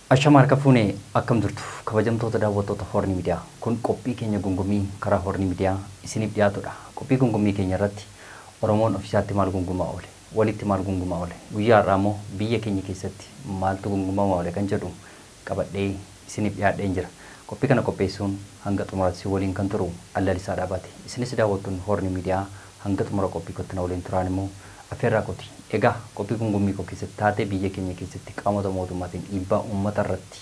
Ashamaar kafuunee akkam jirtu kabajamtoota daawwattoota Horni Miidiyaa kun qophii keenya gungumii karaa Horni Miidiyaa isiniif dhiyaatudha. Qophii gungumii keenya irratti Oromoon ofiisaatti maal gungumaa oole, walitti maal gungumaa oole, guyyaa har'aa immoo biyya keenya keessatti maaltu gungumaa oole kan jedhu qabadhee isiniif dhiyaadheen jira. Qophii kana qopheessuun hanga xumuraatti waliin kan turu Allalisaa Dhaabaati. Isinis daawwattoonni Horni Miidiyaa hanga xumura qophii kottina waliin turaan immoo affeerraa kooti. Egaa qophii gungumii koo keessatti taatee biyya keenya keessatti qaamota mootummaatiin dhiibbaa ummata irratti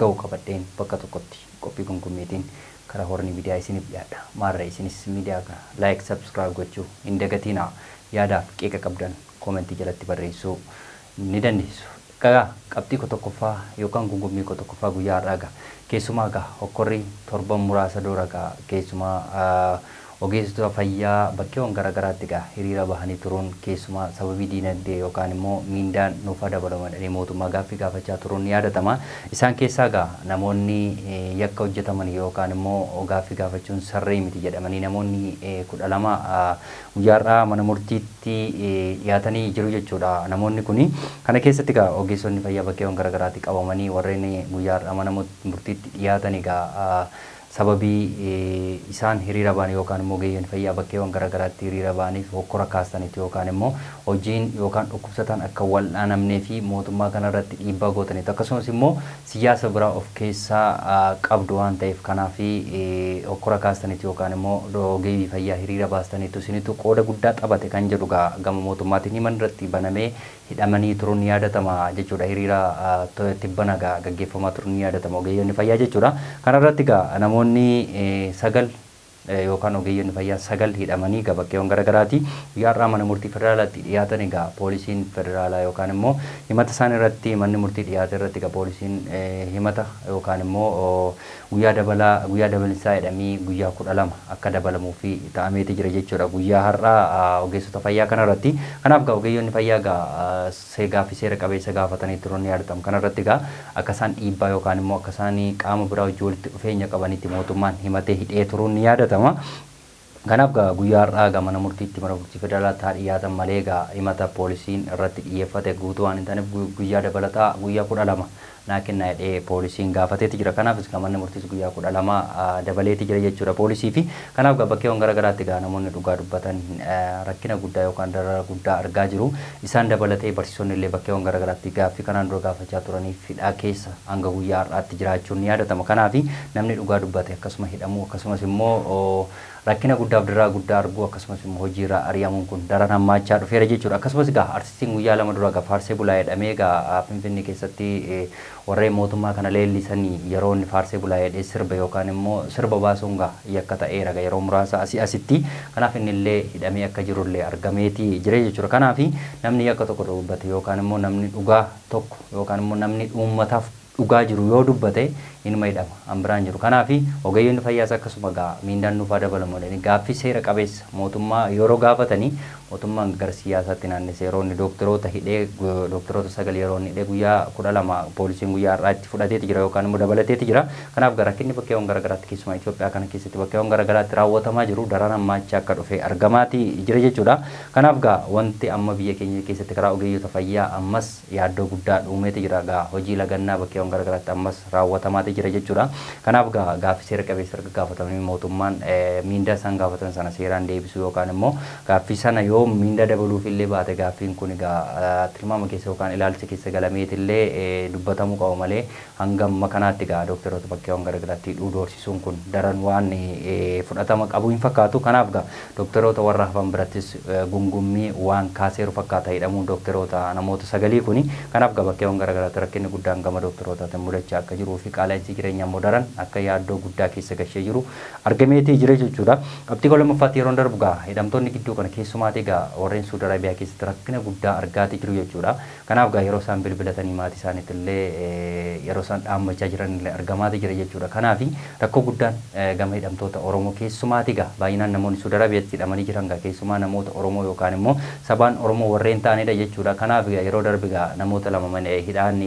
ga'u qabadheen bakka tokkotti qophii gungumiitiin karaa Horni Miidiyaa isiniif dhiyaadha. Maarra isinis miidiyaa kana like subscribe gochuu hin dagatinaa. Yaadaaf qeeqa qabdan koomentii jalatti barreessuu ni dandeessu. Egaa qabxii koo tokkoffaa yookaan gungumii koo tokkoffaa guyyaa har'aa keessumaa hokkorrii torban muraasa dura keessumaa ogeessitoota fayyaa bakkeewwan garaagaraatti hiriira bahanii turuun keessumaa sababii diinagdee yookaan immoo miindaan nuuf dabalaman mootummaa gaaffii gaafachaa turuun ni yaadatama. Isaan keessaa namoonni yakka hojjetaman yookaan immoo gaaffii gaafachuun sarree miti jedhamanii namoonni 12 guyyaa har'aa mana murtiitti dhiyaatanii jiru jechuudha. Namoonni kuni kana keessatti ogeessonni fayyaa bakkeewwan garaagaraatti qabamanii warreen guyyaa har'aa mana murtiitti dhiyaatanii sababii isaan hiriira ba'anii yookaan immoo ogeeyyiin fayyaa bakkeewwan garaagaraatti hiriira ba'aniif hokkora kaastanitti yookaan immoo hojiin yookaan dhukkubsataan akka wal'aanamnee fi mootummaa kanarratti dhiibbaa gootanitti akkasumas immoo siyaasa biraa of keessaa qabdu waan ta'eef kanaaf hokkora kaastanitti yookaan immoo ogeeyyii fayyaa hiriira baastanitti isinitu qooda guddaa taphate kan jedhu gama mootummaatiin himan irratti banamee hidhamanii turuun ni yaadatama jechuudha. Hiriira tibbana gaggeeffamaa turuun ni yaadatama ogeeyyiin fayyaa jechuudha. Kanarratti namoonni sagal yookaan ogeeyyiin fayyaa sagal hidhamanii bakkeewwan garaagaraatti guyyaa har'aa mana murtii federaalaatti dhiyaatan poolisiin federaalaa yookaan immoo himata isaan irratti manni murtii dhiyaate irratti poolisiin himata yookaan immoo guyyaa dabalinsaa jedhamii guyyaa 12 akka dabalamuu fi ta'ameeti jira jechuudha. Guyyaa har'aa ogeessota fayyaa kanarratti kanaaf ogeeyyiin fayyaa gaaffii seera qabeessa gaafatanii turuun ni yaadatamu. Kanarratti akka isaan dhiibbaa yookaan immoo akka isaan qaama biraa wajjin walitti dhufeenya qabanitti mootummaan himatee hidhee turuun ni yaadatama. Kanaaf guyyaa har'aa mana murtiitti mana murtii federaalaatti dhiyaatan malee himata poolisiin irratti xiyyeeffate guutuu waan hin taaneef guyyaa dabalataa guyyaa 12 naa kennaa jedhee poolisiin gaafateeti jira. Kanaafis manni murtiis guyyaa 12 dabaleeti jira jechuudha poolisii fi kanaaf bakkeewwan garaagaraatti namoonni dhugaa dubbatan rakkina guddaa yookaan darara guddaa argaa jiru. Isaan dabalatee barsiisonni illee bakkeewwan garaagaraatti gaaffii kanaan dura gaafachaa turaniif hidhaa keessa hanga guyyaa har'aatti jiraachuun ni yaadatama. Kanaaf namni dhugaa dubbate akkasuma hidhamuu akkasumas immoo rakkina guddaaf daraa guddaa arguu akkasumas immoo hojiirraa ari'amuun kun daran hammaachaa dhufeera jechuudha. Akkasumas artistiin guyyaa 2 dura faarsee bulaa jedhamee Finfinnee keessatti warreen mootummaa kana leellisanii yeroo inni faarsee bulaa jedhee sirba yookaan immoo sirba baasuun yakka ta'eera yeroo muraasa asitti. Kanaaf inni illee hidhamee akka jirullee argameeti jira jechuudha. Kanaaf namni yakka tokko dubbate yookaan immoo namni dhugaa tokko yookaan immoo namni uummataaf dhugaa jiru yoo dubbate inuma hidhama ambiraan jiru. Kanaaf ogeeyyiin fayyaas akkasuma miindaan nuuf dabalamu gaaffii seera qabeessa mootummaa yeroo gaafatanii mootummaan gara siyaasaatti naannessee yeroo inni doktoroota hidhee doktoroota 9 yeroo inni hidhee guyyaa 12 poolisiin guyyaa har'aatti fudhateeti jira yookaan immoo dabalateeti jira. Kanaaf rakkinni bakkeewwan garaagaraatti keessumaa Itoophiyaa kana keessatti bakkeewwan garaagaraatti raawwatamaa jiru daran hammaachaa akka dhufe argamaati jira jechuudha. Kanaaf wanti amma biyya keenya keessatti karaa ogeeyyoota fayyaa ammas yaaddoo guddaa dhuumeeti jira. Hojii lagannaa bakkeewwan garaagaraatti ammas raawwatamaa jira jechuudha. Kanaaf gaaffii seera qabeessa gaafatamanii mootummaan miindaa isaan gaafatan sana seeraan deebisuu yookaan immoo gaaffii sana yoo miindaa dabaluuf illee baate gaaffiin kun tilmaama keessa yookaan ilaalcha keessa galameet illee dubbatamuu qaba malee hanga amma kanaatti doktoroota bakkeewwan garaagaraatti doorsisuun kun daran waan fudhatama qabu hin fakkaatu. Kanaaf doktoroota warra hafan birattis gungummii waan kaaseeru fakkaata hidhamuun doktoroota namoota 9 kuni. Kanaaf bakkeewwan garaagaraatti rakkinni guddaan gama doktorootaan mudachaa akka jiruu fi qaala'insi jireenyaa daran akka yaaddoo guddaa keessa gashee jiru argameeti jira jechuudha. Qabxii lamaffaatti yeroo darbu hidhamtoonni gidduu kana keessumaatti warreen Suudi Arabiyaa keessatti rakkina guddaa argaati jiru jechuudha. Kanaaf yeroo isaan bilbilatanii maatii isaaniitti illee yeroo isaan dhaammachaa jiran illee argamaati jira jechuudha. Kanaaf rakkoo guddaan gama hidhamtoota Oromoo keessumaatti baay'inaan namoonni Suudi Arabiyaatti hidhamanii jiran keessumaa namoota Oromoo yookaan immoo sabaan Oromoo warreen ta'anidha jechuudha. Kanaaf yeroo darbe namoota 2 hidhaan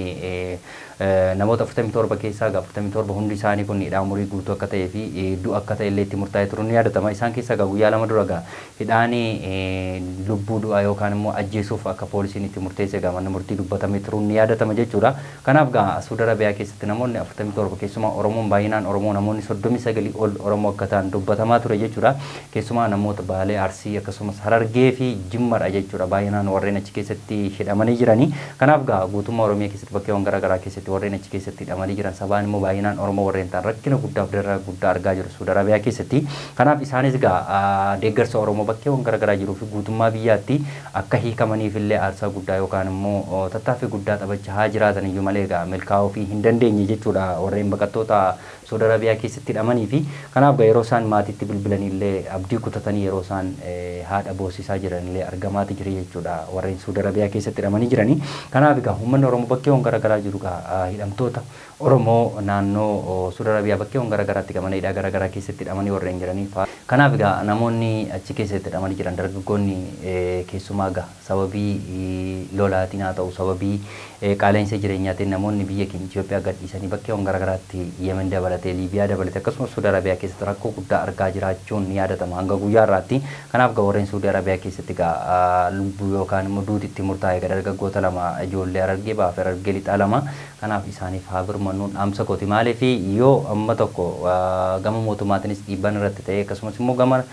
namoota 47 keessaa 47 hundi isaanii kun hidhaa umurii guutuu akka ta'ee fi du'a akka ta'e illee itti murtaa'ee turuun ni yaadatama. Isaan keessaa guyyaa lama dura hidhaan lubbuu du'aa yookaan immoo ajjeesuuf akka poolisiin itti murteesse manni murtii dubbatamee turuun ni yaadatama jechuudha. Kanaaf Saudi Arabiyaa keessatti namoonni 47 keessumaa Oromoon baay'inaan Oromoo namoonni 39 ol Oromoo akka ta'an dubbatamaa ture jechuudha. Keessumaa namoota Baalee, Arsii akkasumas Harargee fi Jimmaadha jechuudha. Baay'inaan warreen achi keessatti hidhamanii jiranii. Kanaaf guutummaa Oromiyaa keessatti bakkeewwan garaagaraa keessatti warreen achi keessatti hidhamanii jiran sabaan immoo baay'inaan Oromoo warreen ta'an rakkina guddaaf darara guddaa argaa jiru Saudi Arabiyaa keessatti. Kanaaf isaanis deeggarsa Oromoo bakkeewwan garaagaraa jiruu fi guutummaa biyyaatti akka hiikamaniif illee aarsaa guddaa yookaan immoo tattaaffii guddaa taphachaa haa jiraatan iyyuu malee milkaa'uu fi hin dandeenye jechuudha warreen baqattoota Saudi Arabiyaa keessatti hidhamanii fi kanaaf yeroo isaan maatiitti bilbilanii illee abdii kutatanii yeroo isaan haadha boosisaa jiran illee argamaati jira jechuudha warreen Saudi Arabiyaa keessatti hidhamanii jiranii. Kanaaf uummanni Oromoo bakkeewwan garaagaraa jiru hidhamtoota Oromoo naannoo Saudi Arabiyaa bakkeewwan garaagaraatti hidhamanii hidhaa garaagaraa keessatti hidhamanii warreen jiranii. Kanaaf namoonni achi keessatti hidhamanii jiran dargaggoonni keessumaa sababii lolaatiin haa ta'u sababii qaala'insa jireenyaatiin namoonni biyya keenya Itoophiyaa gadhiisanii bakkeewwan garaagaraatti Yemen dabalatee Liibiyaa dabalatee akkasumas Saudi Arabiyaa keessatti rakkoo guddaa argaa jiraachuun ni yaadatama hanga guyyaa irraatti. Kanaaf warreen Saudi Arabiyaa keessatti lubbuu yookaan immoo duuti itti murtaa'e dargaggoota lama ijoollee Harargee baaf Harargee lixaa lama. Kanaaf isaaniif haa birmannuun dhaamsa kooti. Maaliif yoo amma tokko gama mootummaatiinis dhiibbaan irratti ta'e akkasumas immoo gama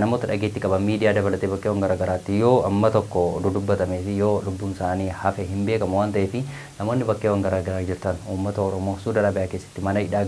namoota dhageetti qaban miidiyaa dabalatee bakkeewwan garaagaraatti yoo amma tokko dudubbatamee fi yoo lubbuun isaanii hafe hin beekamu waan ta'eef namoonni bakkeewwan garaagaraa jirtan uummata Oromoo Saudi Arabiyaa keessatti mana hidhaa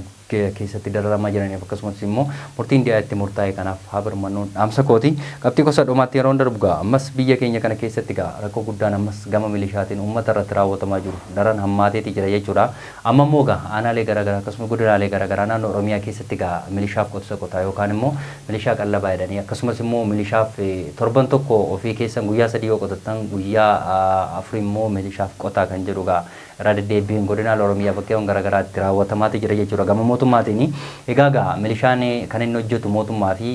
keessatti dararamaa jiraniif akkasumas immoo murtiin itti murtaa'e kanaaf haa birmannuun dhaamsa kooti. Qabxii gosa dhumaatti yeroo darbu ammas biyya keenya kana keessatti rakkoo guddaan ammas gama milishaatiin uummata irratti raawwatamaa jiru daran hammaateeti jira jechuudha. Amma immoo aanaalee garaagaraa akkasumas godinaalee garaagaraa naannoo Oromiyaa keessatti milishaaf qotisa qotaa yookaan immoo milishaa qallabaa jedhanii akkasumas immoo milishaaf torban tokko ofii keessan guyyaa 3 yoo qotattan guyyaa 4 immoo milishaaf qotaa kan jedhu irra deddeebiin godinaalee Oromiyaa bakkeewwan garaagaraatti raawwatamaati jira jechuudha. Gama mootummaatiin egaa milishaan kan inni hojjetu mootummaa fi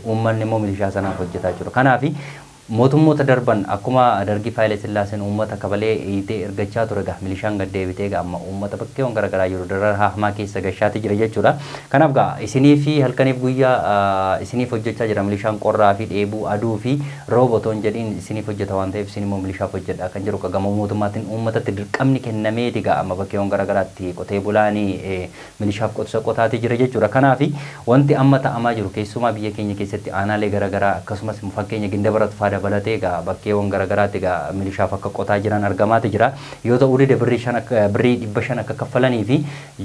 uummanni immoo milishaa sanaaf hojjetaa jiru. Kanaaf mootummoota darban akkuma dargii Faayilee Sillaaseen uummata kabalee hiitee ergachaa ture milishaan gad deebitee amma uummata bakkeewwan garaagaraa jiru darara hamaa keessa gashaati jira jechuudha. Kanaaf isinii fi halkaniif guyyaa isiniif hojjechaa jira milishaan qorraa fi dheebuu aduu fi roobotoon jedhiin isiniif hojjeta waan ta'eef isin immoo milishaaf hojjedha kan jiru gama mootummaatiin uummatatti dirqamni kennameeti amma bakkeewwan garaagaraatti qotee bulaanii milishaaf qotisa qotaati jira jechuudha. Kanaaf wanti amma ta'amaa jiru keessumaa biyya keenya keessatti aanaalee garaagaraa akkasumas fakkeenya Gindabarat faada dabalatee bakkeewwan garaagaraatti milishaaf akka qotaa jiran argamaati jira. Yoo ta'u birrii 500 akka kaffalanii fi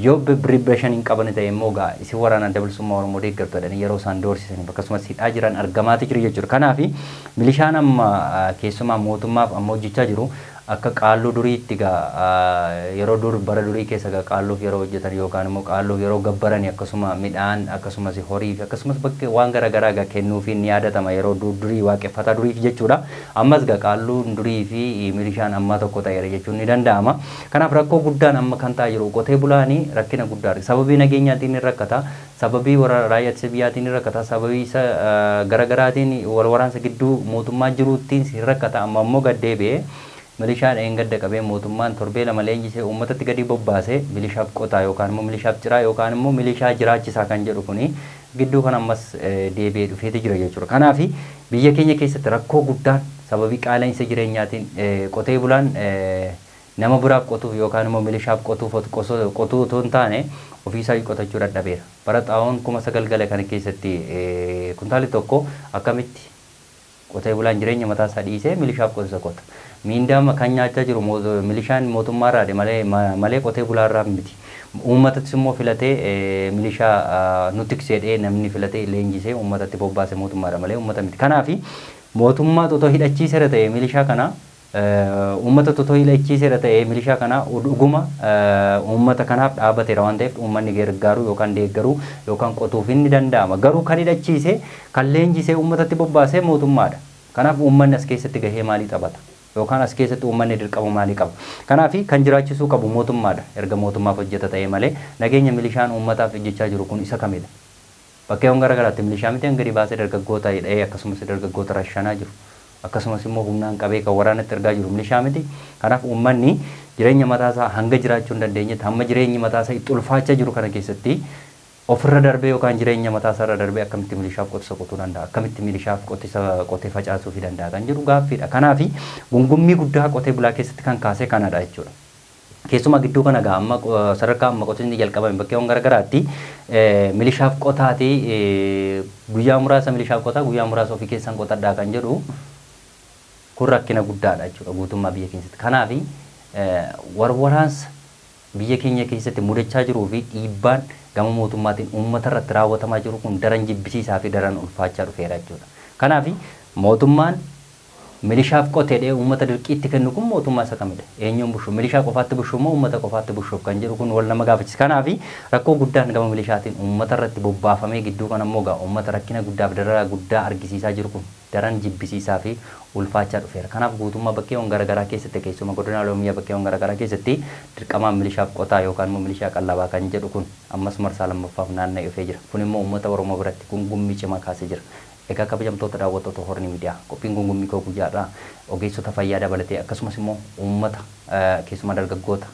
yoo birrii 500 hin qaban ta'e immoo isin waraana dabalsummaa Oromoo deeggartu jedhanii yeroo isaan doorsisanii akkasumas hidhaa jiran argamaati jiru jechuudha. Kanaaf milishaan amma keessumaa mootummaaf amma hojjechaa jiru akka qaalluu duriitti yeroo bara durii keessa qaalluuf yeroo hojjetan yookaan immoo qaalluuf yeroo gabbaranii akkasuma midhaan akkasumas horii fi akkasumas bakka waan garaagaraa kennuufi ni yaadatama yeroo durii waaqeffataa duriif jechuudha. Ammas qaalluun durii fi milishaan amma tokko ta'eera jechuun ni danda'ama. Kanaaf rakkoo guddaan amma kan ta'aa jiru qotee bulaanii rakkina guddaa sababii nageenyaatiin ni rakkata. Sababii raayyaa ittisa biyyaatiin ni rakkata. Sababii isa garaagaraatiin wal waraansa gidduu mootummaa jiruuttiin si rakkata. Amma immoo gad deebi'ee milishaan gadda qabee mootummaan torbee lama leenjisee uummatatti gadi bobbaasee milishaaf qotaa yookaan immoo milishaaf ciraa yookaan immoo milishaa jiraachisaa kan jedhu kuni gidduu kan ammas deebi'ee dhufeeti jira jechuudha. Kanaaf biyya keenya keessatti rakkoo guddaan sababii qaala'insa jireenyaatiin qotee bulaan nama biraaf qotuuf yookaan immoo milishaaf qotuu otoo hin taane ofiisaa qotachuu dadhabeera. Bara xaa'oon 9,000 gale kana keessatti kuntaali tokko akkamitti qotee bulaan jireenya mataa isaa dhiisee milishaaf qotisa qota. Miindaa kan nyaachaa jiru milishaan mootummaarraa malee qotee bulaarraa miti. Uummatattis immoo filatee milishaa nuti jedhee namni filatee leenjisee uummatatti bobbaase mootummaadha malee uummata miti. Kanaaf mootummaa otoo hidhachiiseera ta'e milishaa kana uummata otoo hidhachiiseera ta'e milishaa kana dhuguma uummata kanaaf dhaabbateera waan ta'eef uummanni gargaaru yookaan deeggaru yookaan qotuuf inni danda'ama. Garuu kan hidhachiise kan leenjisee uummatatti bobbaase mootummaadha. Kanaaf uummanni as keessatti gahee maalii taphata? Yookaan as keessatti uummanni dirqama maalii qaba? Kanaaf kan jiraachisuu qabu mootummaadha. Erga mootummaaf hojjeta ta'e malee nageenya milishaan uummataaf hojjechaa jiru kun isa kamidha? Bakkeewwan garaagaraatti milishaa miti hanga baasee dargaggoota hidhee akkasumas dargaggoota rashanaa jiru. Akkasumas immoo humnaan qabee kan waraanatti ergaa jiru milishaa miti. Kanaaf uummanni jireenya mataasaa hanga jiraachuu hin dandeenye hamma jireenyi mataasaa itti ulfaachaa jiru kana keessatti ofirra darbee yookaan jireenya mataasaa irra darbee akkamitti milishaaf qotisa qotuu danda'a akkamitti milishaaf qotisa qotee facaasuu fi danda'a kan jedhu gaaffiidha. Kanaaf gungummii guddaa qotee bulaa keessatti kan kaasee kanadha jechuudha. Keessumaa gidduu kana gaa amma sadarkaa amma qotisni jalqabame bakkeewwan garagaraatti milishaaf qotaati guyyaa muraasa milishaaf qotaa guyyaa muraasa ofii keessan qotadhaa kan jedhu kun rakkina guddaadha jechuudha guutummaa biyya keessatti. Kanaaf warwaraansa biyya keenya keessatti mudachaa jiruu fi dhiibbaan gama mootummaatiin uummata irratti raawwatamaa jiru kun daran jibbisiisaa fi daran ulfaachaa dhufeera jechuudha. Kanaaf mootummaan milishaaf qotee uummata dirqiitti kennu kun mootummaa isa kamidha? Eenyuun bushu? Milishaa qofaatti bushu moo uummata qofaatti bushuuf kan jedhu kun wal nama gaafachisa. Kanaaf rakkoo guddaan gama milishaatiin uummata irratti bobbaafamee gidduu kana immoo gaa uummata rakkina guddaa fi dararaa guddaa argisiisaa jiru kun daran jibbisiisaa fi ulfaachaa dhufeera. Kanaaf guutummaa bakkeewwan garaagaraa keessatti keessumaa godina Oromiyaa bakkeewwan garaagaraa keessatti dirqamaan milishaaf qotaa yookaan immoo milishaa qallabaa kan jedhu kun ammas marsaa lammaffaaf naanna'ee dhufee jira. Kun immoo uummata Oromoo biratti gungummii cimaa kaasee jira. Egaa kabajamtoota daawwattoota horni miidiyaa qophiin gungummii koo guyyaadhaa ogeessota fayyaa dabalatee akkasumas immoo uummata keessumaa dargaggoota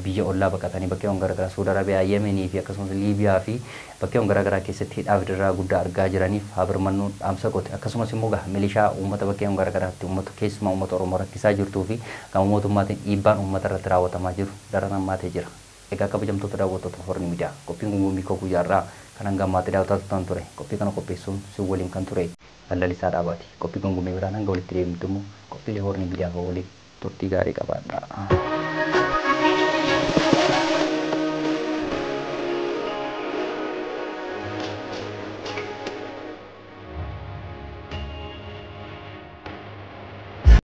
biyya ollaa baqatanii bakkeewwan garaagaraa Suudi Arabiyaa, Yemenii fi akkasumas Liibiyaa fi bakkeewwan garaagaraa keessatti hidhaaf dirraa guddaa argaa jiraniif haa birmannuu dhaamsa qote akkasumas immoo milishaa uummata bakkeewwan garaagaraatti uummata keessumaa uummata Oromoo rakkisaa jirtuu fi gama mootummaatiin dhiibbaan uummata irratti raawwatamaa jiru daran hammaatee jira. Egaa kabajamtoota daawwattoota horni miidiyaa qophiin gungummii koo guyyaarraa kanan gammaatti daawwataa ture qophii kana qopheessuun si waliin kan ture Lalisaa Dhaabaati. Qophii gungummii biraan hanga walitti deemtu immoo qophiilee horni miidiyaa waliin turtii gaarii qabaadha.